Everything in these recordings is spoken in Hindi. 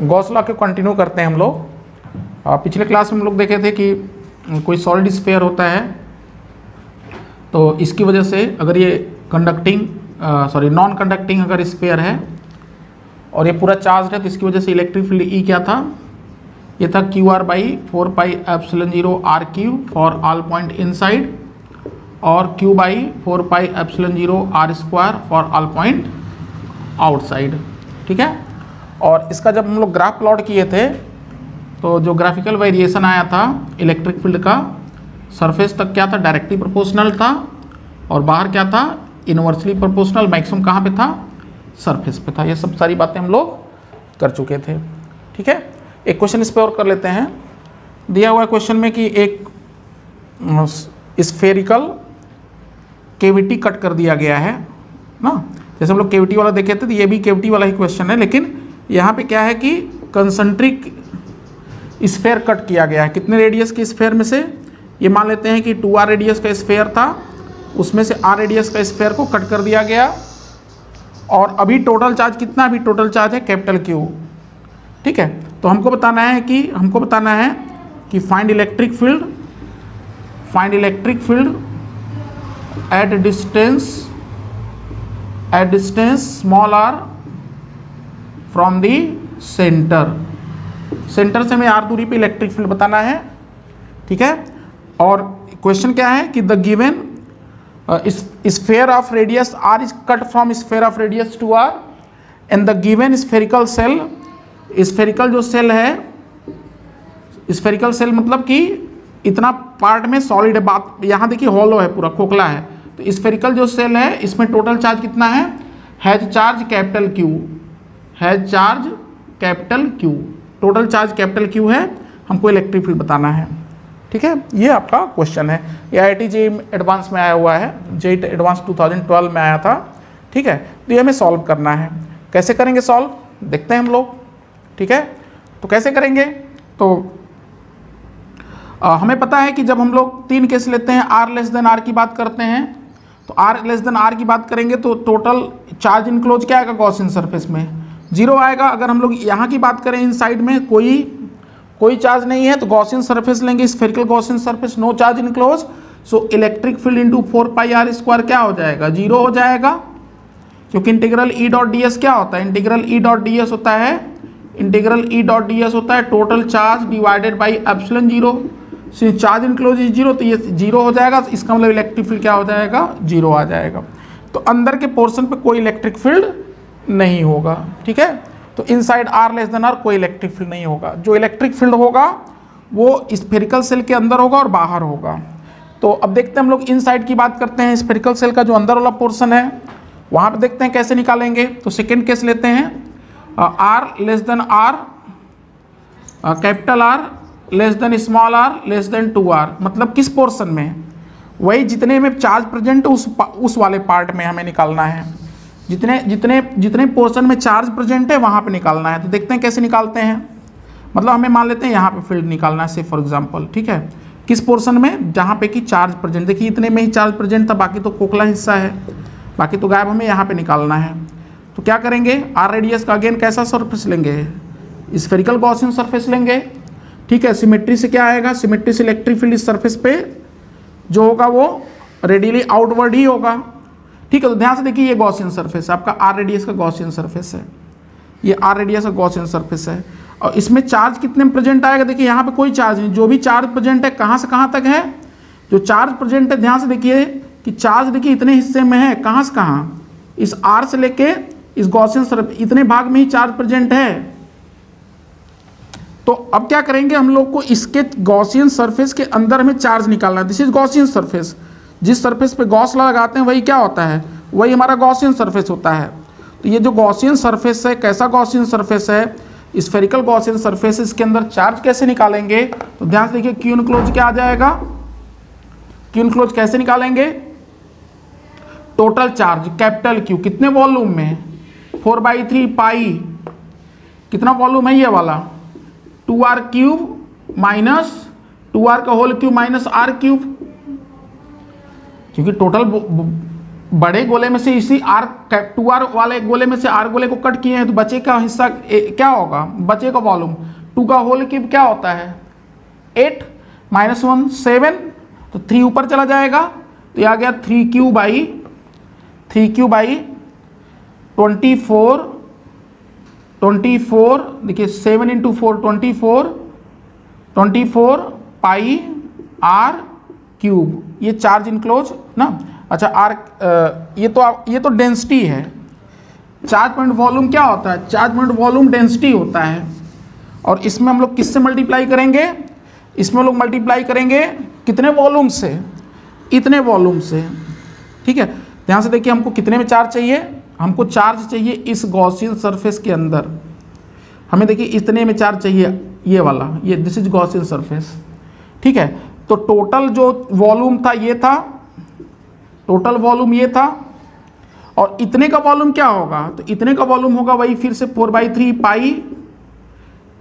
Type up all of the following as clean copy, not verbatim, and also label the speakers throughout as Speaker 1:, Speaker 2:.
Speaker 1: गॉस लॉ के कंटिन्यू करते हैं हम लोग। पिछले क्लास में हम लोग देखे थे कि कोई सॉलिड स्फीयर होता है तो इसकी वजह से अगर ये नॉन कंडक्टिंग अगर स्फीयर है और ये पूरा चार्ज है तो इसकी वजह से इलेक्ट्रिक फील्ड ई क्या था, ये था QR/4πε0 r³ for all point inside और Q/4πε0 r² for all point outside. ठीक है, और इसका जब हम लोग ग्राफ प्लॉट किए थे तो जो ग्राफिकल वेरिएशन आया था इलेक्ट्रिक फील्ड का, सरफेस तक क्या था, डायरेक्टली प्रोपोर्शनल था और बाहर क्या था, इनवर्सली प्रोपोर्शनल। मैक्सिमम कहाँ पे था, सरफेस पे था। ये सब सारी बातें हम लोग कर चुके थे। ठीक है, एक क्वेश्चन इस पे और कर लेते हैं। दिया हुआ क्वेश्चन में कि एक स्फेरिकल केविटी कट कर दिया गया है ना, जैसे हम लोग केविटी वाला देखे थे तो ये भी केविटी वाला ही क्वेश्चन है, लेकिन यहाँ पे क्या है कि कंसंट्रिक स्फेयर कट किया गया है। कितने रेडियस के स्फेयर में से, ये मान लेते हैं कि 2r रेडियस का स्फेयर था, उसमें से r रेडियस का स्फेयर को कट कर दिया गया और अभी टोटल चार्ज कितना, अभी टोटल चार्ज है कैपिटल Q। ठीक है, तो हमको बताना है कि find electric field at distance small r from the centre से हमें r दूरी पे इलेक्ट्रिक फील्ड बताना है। ठीक है, और क्वेश्चन क्या है कि the given sphere of radius r is cut from sphere of radius 2r and the given spherical shell, spherical जो सेल है, स्फेरिकल सेल मतलब कि इतना पार्ट में सॉलिड है, बात यहाँ देखिए हॉलो है, पूरा खोखला है, तो स्फेरिकल जो सेल है इसमें टोटल चार्ज कितना है, has charge capital Q, total charge capital Q है, हमको इलेक्ट्रिक फील्ड बताना है। ठीक है, ये आपका क्वेश्चन है, ये IIT JEE एडवांस में आया हुआ है, JEE एडवांस 2012 में आया था। ठीक है, तो ये हमें सॉल्व करना है। कैसे करेंगे सॉल्व, देखते हैं हम लोग। ठीक है, तो कैसे करेंगे, तो हमें पता है कि जब हम लोग 3 केस लेते हैं, r<r की बात करते हैं, तो r<r की बात करेंगे तो टोटल चार्ज इनक्लोज क्या आएगा, गॉसियन सरफेस में 0 आएगा। अगर हम लोग यहाँ की बात करें, इन साइड में कोई चार्ज नहीं है तो गॉसियन सरफेस लेंगे, spherical Gaussian surface, no charge enclose, so electric field into 4πr² क्या हो जाएगा, 0 हो जाएगा, क्योंकि इंटीग्रल E.ds क्या होता है, इंटीग्रल E.ds होता है total charge divided by ε0। Since charge enclose is 0 तो ये 0 हो जाएगा, इसका मतलब इलेक्ट्रिक फील्ड क्या हो जाएगा, 0 आ जाएगा। तो अंदर के पोर्शन पे कोई इलेक्ट्रिक फील्ड नहीं होगा। ठीक है, तो इनसाइड r<r कोई इलेक्ट्रिक फील्ड नहीं होगा। जो इलेक्ट्रिक फील्ड होगा वो स्फेरिकल सेल के अंदर होगा और बाहर होगा। तो अब देखते हैं हम लोग इनसाइड की बात करते हैं, स्फेरिकल सेल का जो अंदर वाला पोर्शन है वहाँ पे देखते हैं कैसे निकालेंगे। तो सेकेंड केस लेते हैं, r<r, capital R small r 2r, मतलब किस पोर्शन में, वही जितने में चार्ज प्रेजेंट उस वाले पार्ट में हमें निकालना है, जितने पोर्शन में चार्ज प्रेजेंट है वहाँ पे निकालना है। तो देखते हैं कैसे निकालते हैं। मतलब हमें मान लेते हैं यहाँ पे फील्ड निकालना है, से फॉर एग्जांपल। ठीक है, किस पोर्शन में, जहाँ पे कि चार्ज प्रेजेंट, देखिए इतने में ही चार्ज प्रेजेंट था, बाकी तो खोखला हिस्सा है, बाकी तो गायब, हमें यहाँ पे निकालना है। तो क्या करेंगे, r रेडियस का अगेन कैसा सरफेस लेंगे, स्फेरिकल गॉसियन सरफेस लेंगे। ठीक है, सिमेट्री से क्या आएगा, सिमेट्री से इलेक्ट्रिक फील्ड इस सरफेस पे जो होगा वो रेडियली आउटवर्ड ही होगा। ठीक है, तो ध्यान से देखिए ये गॉसियन सरफेस है, आपका r रेडियस का गॉसियन सरफेस है, ये r रेडियस का गॉसियन सरफेस है, और इसमें चार्ज कितने में प्रेजेंट आएगा, देखिए यहाँ पे कोई चार्ज नहीं, जो भी चार्ज प्रेजेंट है कहाँ से कहाँ तक है, जो चार्ज प्रेजेंट है, ध्यान से देखिए कि चार्ज देखिए इतने हिस्से में है, कहाँ से कहाँ, इस r से लेके इस गॉसियन सरफेस इतने भाग में ही चार्ज प्रेजेंट है। तो अब क्या करेंगे, हम लोग को इसके गॉसियन सरफेस के अंदर हमें चार्ज निकालना है। दिस इज गॉसियन सरफेस, जिस सरफेस पे गॉस लगाते हैं वही क्या होता है, वही हमारा गॉसियन सरफेस होता है। तो ये जो गॉसियन सरफेस है, कैसा गॉसियन सरफेस है, स्फेरिकल गॉसियन सरफेस, इसके अंदर चार्ज कैसे निकालेंगे। तो ध्यान से देखिए Q इनक्लोज क्या आ जाएगा, Q इनक्लोज कैसे निकालेंगे, टोटल चार्ज कैपिटल Q कितने वॉल्यूम में, 4/3 पाई, कितना वॉल्यूम है ये वाला, 2r³ माइनस 2r का होल क्यूब माइनस r³, क्योंकि टोटल बड़े गोले में से इसी आर 2r वाले गोले में से r गोले को कट किए हैं तो बचे का हिस्सा क्या होगा, बचे का वॉल्यूम 2 का होल क्यूब क्या होता है 8 -1 7, तो 3 ऊपर चला जाएगा तो ये आ गया 3q बाई 24 देखिए 7 × 4 24 पाई r क्यूब, ये चार्ज इनक्लोज ना। अच्छा ये तो डेंसिटी है। चार्ज पॉइंट वॉल्यूम क्या होता है, चार्ज पॉइंट वॉल्यूम डेंसिटी होता है। और इसमें हम लोग किससे मल्टीप्लाई करेंगे, इसमें हम लोग मल्टीप्लाई करेंगे कितने वॉल्यूम से, इतने वॉल्यूम से। ठीक है, ध्यान से देखिए हमको कितने में चार्ज चाहिए, हमको चार्ज चाहिए इस गॉसियन सरफेस के अंदर, हमें देखिए इतने में चार्ज चाहिए, ये वाला, ये दिस इज गॉसियन सरफेस। ठीक है, तो टोटल जो वॉल्यूम था ये था, टोटल वॉल्यूम ये था, और इतने का वॉल्यूम क्या होगा, तो इतने का वॉल्यूम होगा वही फिर से 4/3 पाई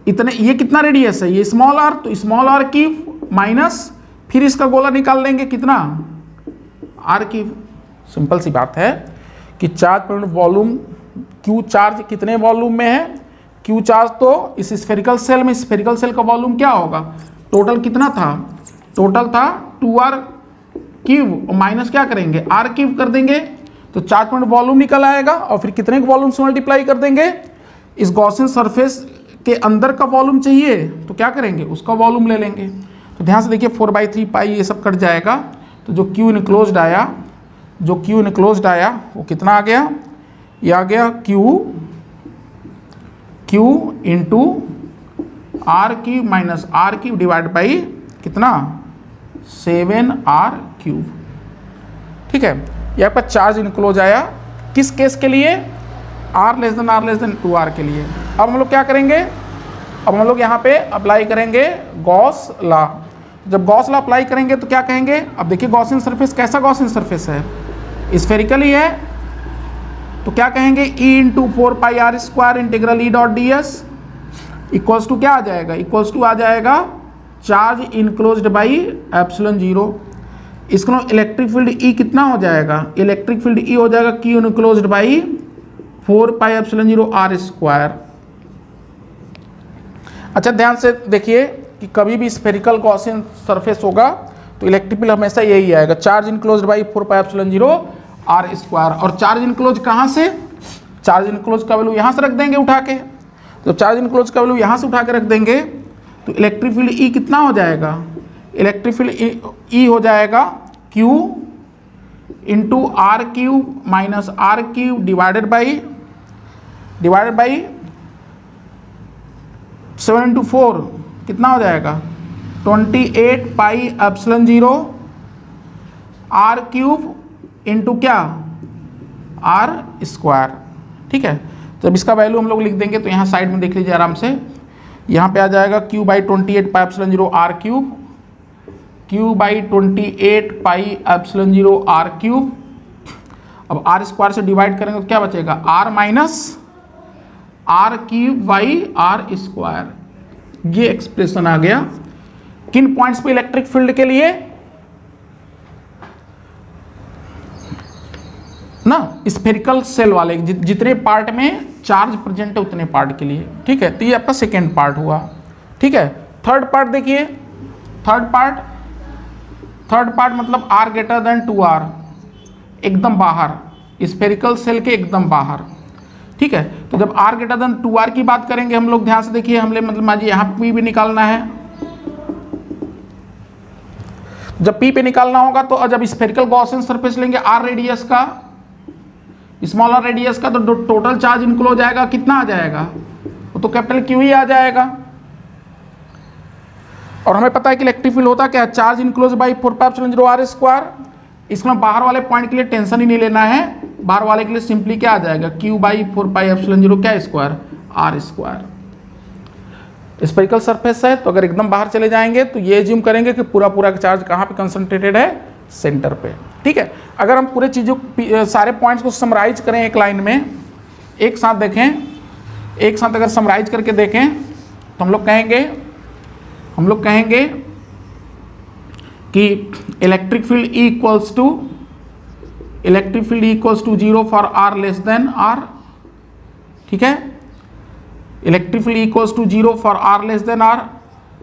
Speaker 1: इतने, ये कितना रेडियस है, ये स्मॉल आर, तो स्मॉल आर क्यूब माइनस फिर इसका गोला निकाल लेंगे कितना आर क्यूब। सिंपल सी बात है कि charge point volume Q charge कितने वॉल्यूम में है, क्यू चार्ज तो इस स्फेरिकल सेल में, स्फेरिकल सेल का वॉल्यूम क्या होगा, टोटल कितना था, टोटल था 2r क्यूब और माइनस क्या करेंगे आर क्यूब कर देंगे, तो चार्ज पॉइंट वॉल्यूम निकल आएगा और फिर कितने वॉल्यूम से मल्टीप्लाई कर देंगे, इस गॉसियन सरफेस के अंदर का वॉल्यूम चाहिए तो क्या करेंगे उसका वॉल्यूम ले लेंगे। तो ध्यान से देखिए 4/3 पाई ये सब कट जाएगा, तो जो क्यू इनक्लोज्ड आया वो कितना आ गया, ये आ गया Q into R cube minus R cube divide by कितना 7r क्यूब। ठीक है, ये आपका चार्ज इनक्लोज आया किस केस के लिए, r r 2r के लिए। अब हम लोग क्या करेंगे, अब हम लोग यहाँ पे अप्लाई करेंगे गॉस लॉ। जब गॉस लॉ अप्लाई करेंगे तो क्या कहेंगे, अब देखिए गॉसियन सरफेस कैसा गॉसियन सरफेस है, स्फेरिकल ही है, तो क्या कहेंगे E × 4πr² integral E.ds equals to क्या आ जाएगा, इक्वल्स टू आ जाएगा चार्ज इनक्लोज्ड बाई ε0। इसको इलेक्ट्रिक फील्ड E कितना हो जाएगा, इलेक्ट्रिक फील्ड E हो जाएगा Q इनक्लोज्ड बाई 4πε0r²। अच्छा ध्यान से देखिए कि कभी भी स्फेरिकल गॉसियन सरफेस होगा तो इलेक्ट्रिक फील्ड हमेशा यही आएगा, चार्ज इनक्लोज्ड बाई 4πε0r²। और चार्ज इनक्लोज कहाँ से, चार्ज इनक्लोज का वैल्यू यहाँ से रख देंगे उठा के, तो चार्ज इनक्लोज का वैल्यू यहाँ से उठा के रख देंगे तो इलेक्ट्रिक फील्ड E कितना हो जाएगा, इलेक्ट्रिक फील्ड E हो जाएगा Q into R cube minus R cube divided by 7 × 4 कितना हो जाएगा 28 पाई ε0 आर क्यूब इंटू क्या r²। ठीक है, तो जब इसका वैल्यू हम लोग लिख देंगे तो यहाँ साइड में देख लीजिए आराम से, यहाँ पे आ जाएगा Q/28 पाई ε0 r क्यूब, Q/28 पाई ε0 r क्यूब। अब r² से डिवाइड करेंगे तो क्या बचेगा r minus r cube by r²। ये एक्सप्रेशन आ गया किन पॉइंट्स पे, इलेक्ट्रिक फील्ड के लिए ना, स्फेरिकल सेल वाले जितने पार्ट में चार्ज प्रेजेंट है उतने पार्ट के लिए। ठीक है, तो ये आपका सेकेंड पार्ट हुआ। ठीक है, थर्ड पार्ट देखिए, थर्ड पार्ट मतलब r > 2r, एकदम बाहर, स्फेरिकल सेल के एकदम बाहर। ठीक है, तो जब r > 2r की बात करेंगे हम लोग, ध्यान से देखिए, हमने मतलब मान लीजिए यहाँ P भी निकालना है, जब P पे निकालना होगा तो जब स्फेरिकल गॉसियन सरफेस लेंगे r रेडियस का, स्मॉलर रेडियस का, तो टोटल चार्ज इनक्लोज आएगा कितना आ जाएगा, वो तो कैपिटल Q ही आ जाएगा। और हमें पता है कि इलेक्ट्रिक फील्ड होता क्या है, चार्ज इनक्लोज बाई 4πε0r²। इसमें बाहर वाले पॉइंट के लिए टेंशन ही नहीं लेना है, बाहर वाले के लिए सिंपली क्या आ जाएगा Q/4πε0 क्या स्क्वायर r²। स्फेरिकल सरफेस है तो अगर एकदम बाहर चले जाएंगे तो ये एज्यूम करेंगे कि पूरा का चार्ज कहाँ पे कंसंट्रेटेड है, सेंटर पे। ठीक है, अगर हम पूरे चीज़ों सारे पॉइंट्स को समराइज करें एक लाइन में, एक साथ देखें, एक साथ अगर समराइज करके देखें तो हम लोग कहेंगे कि electric field E equals to electric field equals to 0 for R less than R, ठीक है। Electric field equals to 0 for R less than R,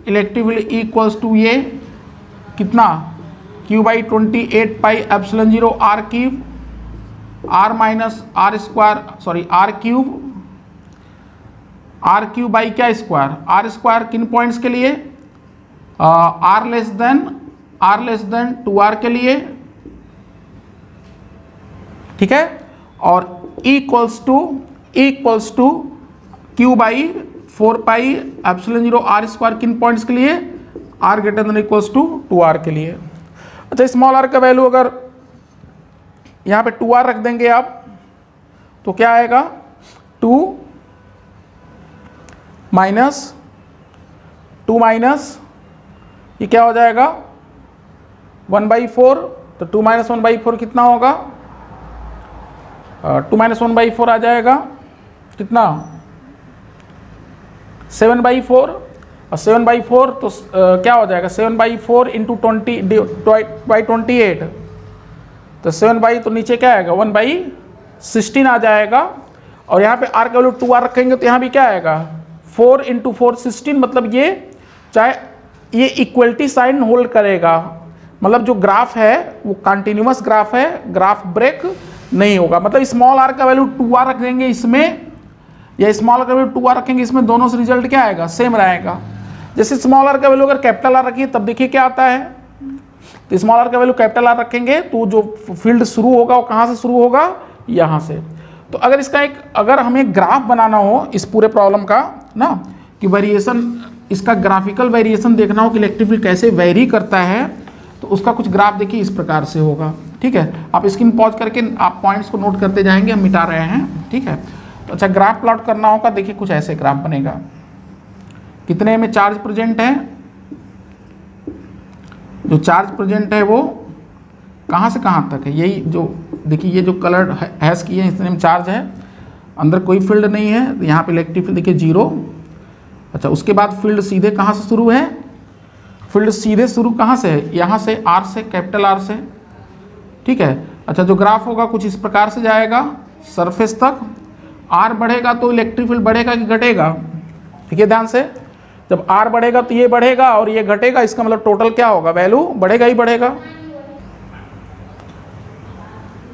Speaker 1: electric field equals to ये कितना q/28πε0 R cube, R minus R square, sorry R cube by क्या स्क्वायर, आर स्क्वायर किन पॉइंट्स के लिए, आर लेस देन 2r के लिए, ठीक है। और equals to q/4πε0 R square किन पॉइंट्स के लिए, r greater than equals to 2r के लिए। अच्छा, स्मॉल r का वैल्यू अगर यहाँ पे 2r रख देंगे आप तो क्या आएगा, 2 माइनस ये क्या हो जाएगा 1/4, तो 2 - 1/4 कितना होगा, 2 - 1/4 आ जाएगा कितना 7/4, और 7/4 तो क्या हो जाएगा 7/4 इंटू 20/28, तो 7 तो नीचे क्या आएगा 1/16 आ जाएगा। और यहाँ पे r का वैल्यू 2r रखेंगे तो यहाँ भी क्या आएगा 4 × 4 16, मतलब ये चाहे ये इक्वलिटी साइन होल्ड करेगा, मतलब जो ग्राफ है वो कंटिन्यूअस ग्राफ है, ग्राफ ब्रेक नहीं होगा। मतलब स्मॉल r का वैल्यू 2r रख देंगे इसमें, या स्मॉल का वैल्यू 2r रखेंगे इसमें, दोनों से रिजल्ट क्या आएगा सेम रहेगा। जैसे स्मॉल r का वैल्यू अगर कैपिटल R रखिए तब देखिए क्या आता है, तो स्मॉल r का वैल्यू कैपिटल R रखेंगे तो जो फील्ड शुरू होगा वो कहाँ से शुरू होगा, यहाँ से। तो अगर इसका अगर हमें ग्राफ बनाना हो इस पूरे प्रॉब्लम का ना, कि वेरिएशन, इसका ग्राफिकल वेरिएशन देखना हो कि इलेक्ट्रिक फील्ड कैसे वेरी करता है, तो उसका कुछ ग्राफ देखिए इस प्रकार से होगा, ठीक है। आप स्क्रीन पॉज करके आप पॉइंट्स को नोट करते जाएंगे, हम मिटा रहे हैं, ठीक है। तो अच्छा, ग्राफ प्लॉट करना होगा, देखिए कुछ ऐसे ग्राफ बनेगा। कितने में चार्ज प्रेजेंट है, जो चार्ज प्रेजेंट है वो कहाँ से कहाँ तक है, यही जो देखिए ये जो कलर हैश किए हैं इतने में चार्ज है, अंदर कोई फील्ड नहीं है, यहाँ पे इलेक्ट्रिक फील्ड देखिए 0। अच्छा, उसके बाद फील्ड सीधे कहाँ से शुरू है, फील्ड सीधे शुरू कहाँ से है, यहाँ से R से, कैपिटल R से, ठीक है। अच्छा, जो ग्राफ होगा कुछ इस प्रकार से जाएगा सरफेस तक, R बढ़ेगा तो इलेक्ट्रिक फील्ड बढ़ेगा कि घटेगा, ठीक है ध्यान से। जब R बढ़ेगा तो ये बढ़ेगा और ये घटेगा, इसका मतलब टोटल क्या होगा, वैल्यू बढ़ेगा ही बढ़ेगा।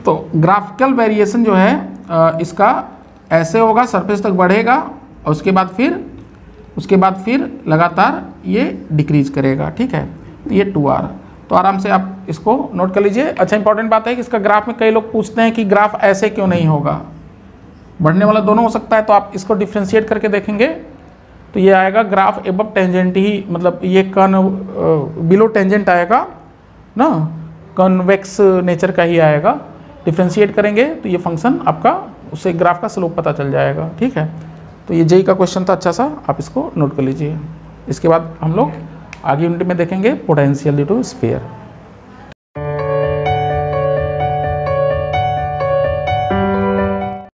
Speaker 1: तो ग्राफिकल वेरिएशन जो है इसका ऐसे होगा, सरफेस तक बढ़ेगा और उसके बाद फिर लगातार ये डिक्रीज करेगा, ठीक है। तो ये 2r, तो आराम से आप इसको नोट कर लीजिए। अच्छा, इंपॉर्टेंट बात है कि इसका ग्राफ में कई लोग पूछते हैं कि ग्राफ ऐसे क्यों नहीं होगा, बढ़ने वाला दोनों हो सकता है, तो आप इसको डिफ्रेंशिएट करके देखेंगे तो ये आएगा ग्राफ एबव टेंजेंट ही, मतलब ये बिलो टेंजेंट आएगा ना, कन्वेक्स नेचर का ही आएगा। डिफ्रेंशिएट करेंगे तो ये फंक्शन आपका, उससे ग्राफ का स्लोप पता चल जाएगा, ठीक है। तो ये जेई का क्वेश्चन था, अच्छा सा आप इसको नोट कर लीजिए। इसके बाद हम लोग आगे यूनिट में देखेंगे पोटेंशियल ड्यू टू स्फीयर।